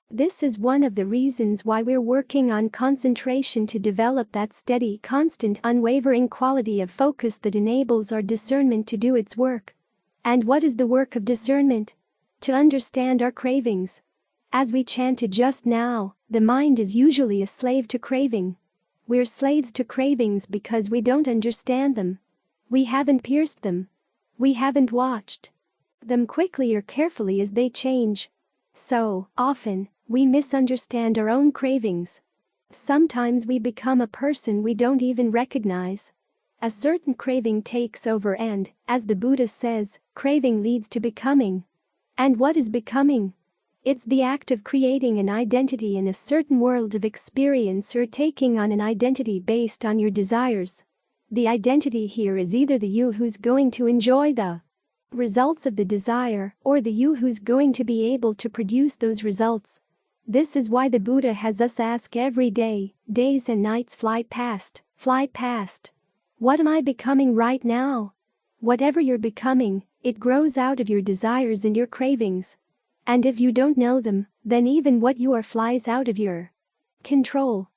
This is one of the reasons why we're working on concentration, to develop that steady, constant, unwavering quality of focus that enables our discernment to do its work. And what is the work of discernment? To understand our cravings. As we chanted just now, the mind is usually a slave to craving. We're slaves to cravings because we don't understand them. We haven't pierced them. We haven't watched them quickly or carefully as they change. So, often, we misunderstand our own cravings. Sometimes we become a person we don't even recognize. A certain craving takes over and, as the Buddha says, craving leads to becoming. And what is becoming? It's the act of creating an identity in a certain world of experience, or taking on an identity based on your desires. The identity here is either the you who's going to enjoy the results of the desire, or the you who's going to be able to produce those results. This is why the Buddha has us ask every day, days and nights fly past, fly past. What am I becoming right now? Whatever you're becoming, it grows out of your desires and your cravings. And if you don't know them, then even what you are flies out of your control.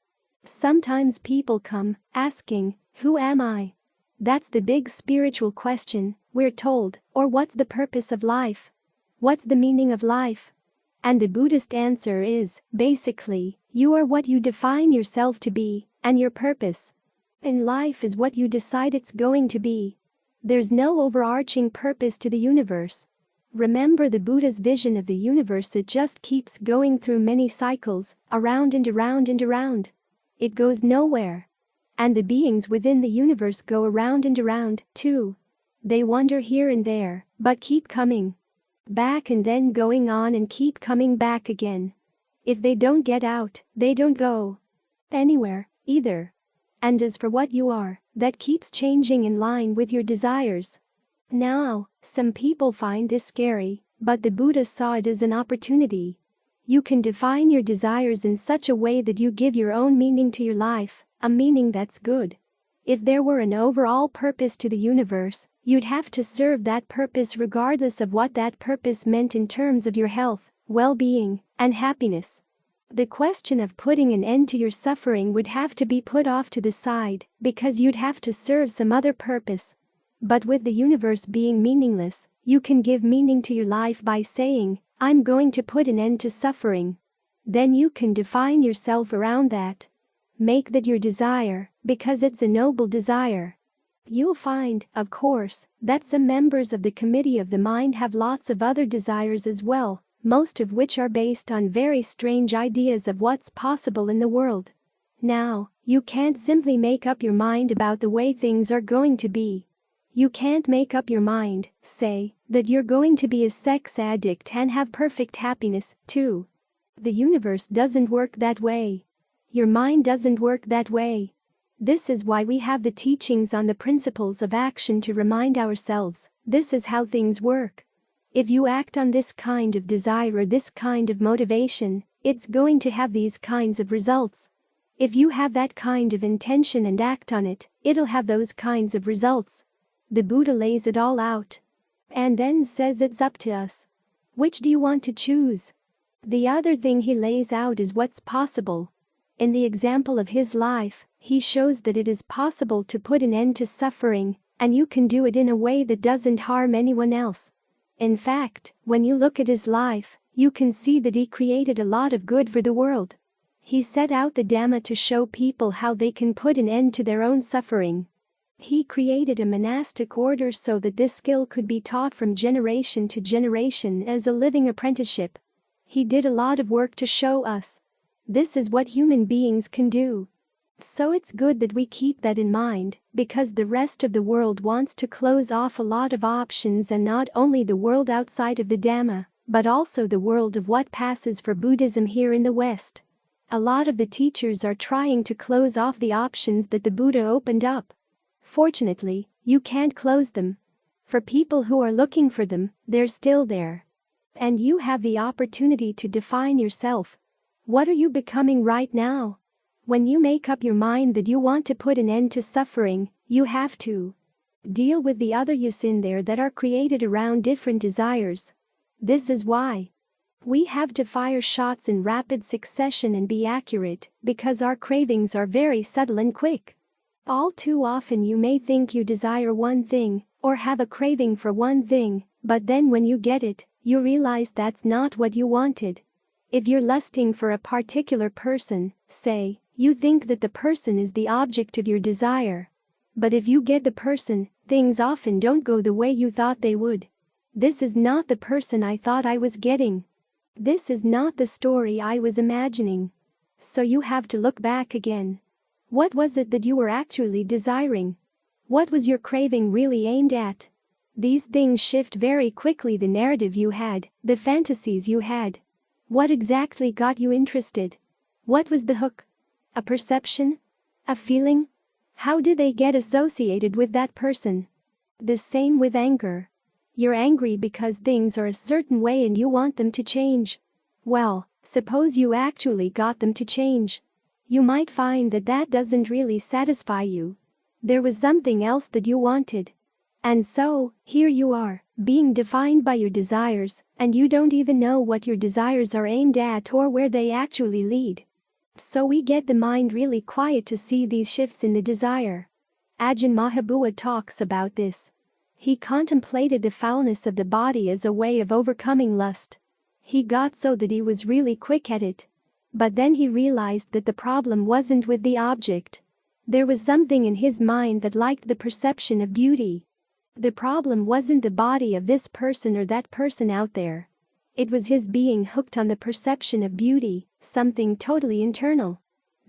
Sometimes people come, asking, "Who am I?" That's the big spiritual question, we're told, or what's the purpose of life? What's the meaning of life? And the Buddhist answer is, basically, you are what you define yourself to be, and your purpose in life is what you decide it's going to be. There's no overarching purpose to the universe. Remember the Buddha's vision of the universe, it just keeps going through many cycles, around and around and around. It goes nowhere. And the beings within the universe go around and around, too. They wander here and there, but keep coming back and then going on and keep coming back again. If they don't get out, they don't go anywhere, either. And as for what you are, that keeps changing in line with your desires. Now, some people find this scary, but the Buddha saw it as an opportunity. You can define your desires in such a way that you give your own meaning to your life, a meaning that's good. If there were an overall purpose to the universe, you'd have to serve that purpose regardless of what that purpose meant in terms of your health, well-being, and happiness. The question of putting an end to your suffering would have to be put off to the side, because you'd have to serve some other purpose. But with the universe being meaningless, you can give meaning to your life by saying, I'm going to put an end to suffering. Then you can define yourself around that. Make that your desire, because it's a noble desire. You'll find, of course, that some members of the Committee of the Mind have lots of other desires as well, most of which are based on very strange ideas of what's possible in the world. Now, you can't simply make up your mind about the way things are going to be. You can't make up your mind, say, that you're going to be a sex addict and have perfect happiness, too. The universe doesn't work that way. Your mind doesn't work that way. This is why we have the teachings on the principles of action to remind ourselves, this is how things work. If you act on this kind of desire or this kind of motivation, it's going to have these kinds of results. If you have that kind of intention and act on it, it'll have those kinds of results. The Buddha lays it all out. And then says it's up to us. Which do you want to choose? The other thing he lays out is what's possible. In the example of his life, he shows that it is possible to put an end to suffering, and you can do it in a way that doesn't harm anyone else. In fact, when you look at his life, you can see that he created a lot of good for the world. He set out the Dhamma to show people how they can put an end to their own suffering. He created a monastic order so that this skill could be taught from generation to generation as a living apprenticeship. He did a lot of work to show us. This is what human beings can do. So it's good that we keep that in mind, because the rest of the world wants to close off a lot of options, and not only the world outside of the Dhamma, but also the world of what passes for Buddhism here in the West. A lot of the teachers are trying to close off the options that the Buddha opened up. Fortunately, you can't close them. For people who are looking for them, they're still there. And you have the opportunity to define yourself. What are you becoming right now? When you make up your mind that you want to put an end to suffering, you have to deal with the other yous in there that are created around different desires. This is why we have to fire shots in rapid succession and be accurate, because our cravings are very subtle and quick. All too often you may think you desire one thing, or have a craving for one thing, but then when you get it, you realize that's not what you wanted. If you're lusting for a particular person, say, you think that the person is the object of your desire. But if you get the person, things often don't go the way you thought they would. This is not the person I thought I was getting. This is not the story I was imagining. So you have to look back again. What was it that you were actually desiring? What was your craving really aimed at? These things shift very quickly: the narrative you had, the fantasies you had. What exactly got you interested? What was the hook? A perception? A feeling? How did they get associated with that person? The same with anger. You're angry because things are a certain way and you want them to change. Well, suppose you actually got them to change. You might find that that doesn't really satisfy you. There was something else that you wanted. And so, here you are, being defined by your desires, and you don't even know what your desires are aimed at or where they actually lead. So we get the mind really quiet to see these shifts in the desire. Ajahn Mahabua talks about this. He contemplated the foulness of the body as a way of overcoming lust. He got so that he was really quick at it. But then he realized that the problem wasn't with the object. There was something in his mind that liked the perception of beauty. The problem wasn't the body of this person or that person out there. It was his being hooked on the perception of beauty, something totally internal.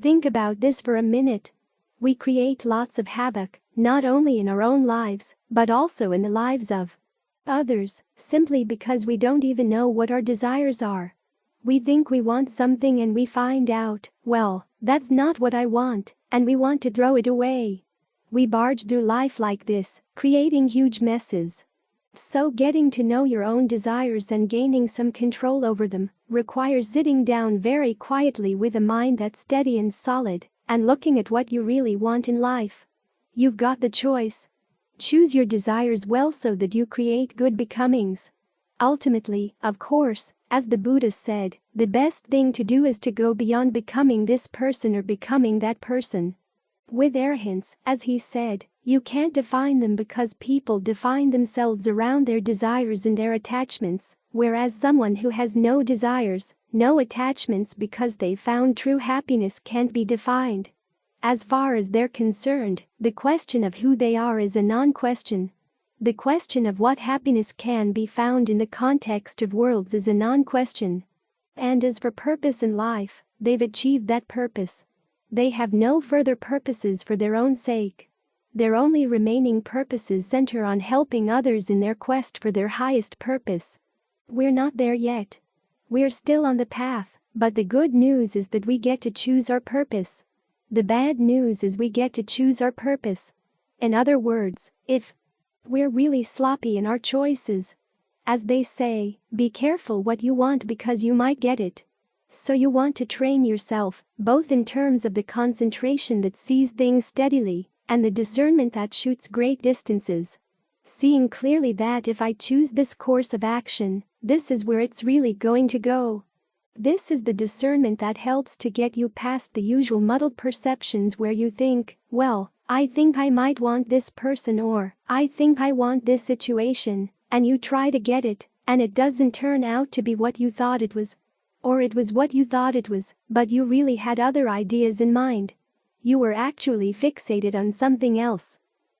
Think about this for a minute. We create lots of havoc, not only in our own lives, but also in the lives of others, simply because we don't even know what our desires are. We think we want something and we find out, well, that's not what I want, and we want to throw it away. We barge through life like this, creating huge messes. So getting to know your own desires and gaining some control over them requires sitting down very quietly with a mind that's steady and solid, and looking at what you really want in life. You've got the choice. Choose your desires well so that you create good becomings. Ultimately, of course, as the Buddha said, the best thing to do is to go beyond becoming this person or becoming that person. With arrogance, as he said, You can't define them because people define themselves around their desires and their attachments, whereas someone who has no desires, no attachments because they found true happiness can't be defined. As far as they're concerned, the question of who they are is a non-question. The question of what happiness can be found in the context of worlds is a non-question. And as for purpose in life, they've achieved that purpose. They have no further purposes for their own sake. Their only remaining purposes center on helping others in their quest for their highest purpose. We're not there yet. We're still on the path, but the good news is that we get to choose our purpose. The bad news is we get to choose our purpose. In other words, if we're really sloppy in our choices, as they say, be careful what you want because you might get it. So you want to train yourself, both in terms of the concentration that sees things steadily, and the discernment that shoots great distances. Seeing clearly that if I choose this course of action, this is where it's really going to go. This is the discernment that helps to get you past the usual muddled perceptions where you think, well, I think I might want this person, or I think I want this situation, and you try to get it, and it doesn't turn out to be what you thought it was. Or it was what you thought it was, but you really had other ideas in mind. You were actually fixated on something else.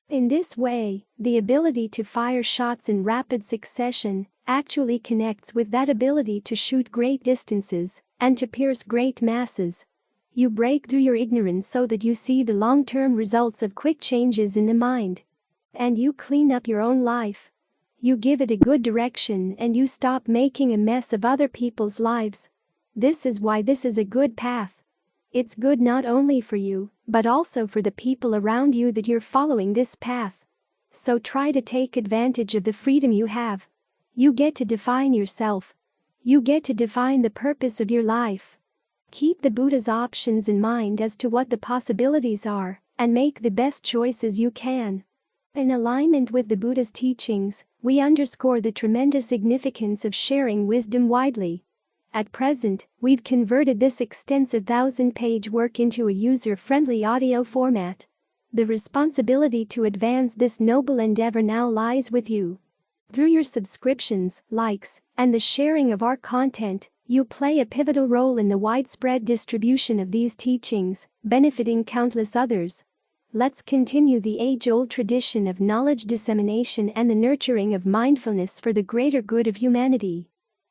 In this way, the ability to fire shots in rapid succession actually connects with that ability to shoot great distances and to pierce great masses. You break through your ignorance so that you see the long-term results of quick changes in the mind. And you clean up your own life. You give it a good direction and you stop making a mess of other people's lives. This is why this is a good path. It's good not only for you, but also for the people around you that you're following this path. So try to take advantage of the freedom you have. You get to define yourself. You get to define the purpose of your life. Keep the Buddha's options in mind as to what the possibilities are, and make the best choices you can. In alignment with the Buddha's teachings, we underscore the tremendous significance of sharing wisdom widely. At present, we've converted this extensive 1,000-page work into a user-friendly audio format. The responsibility to advance this noble endeavor now lies with you. Through your subscriptions, likes, and the sharing of our content, you play a pivotal role in the widespread distribution of these teachings, benefiting countless others. Let's continue the age-old tradition of knowledge dissemination and the nurturing of mindfulness for the greater good of humanity.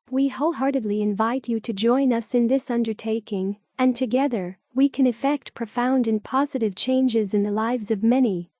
We wholeheartedly invite you to join us in this undertaking, and together, we can effect profound and positive changes in the lives of many.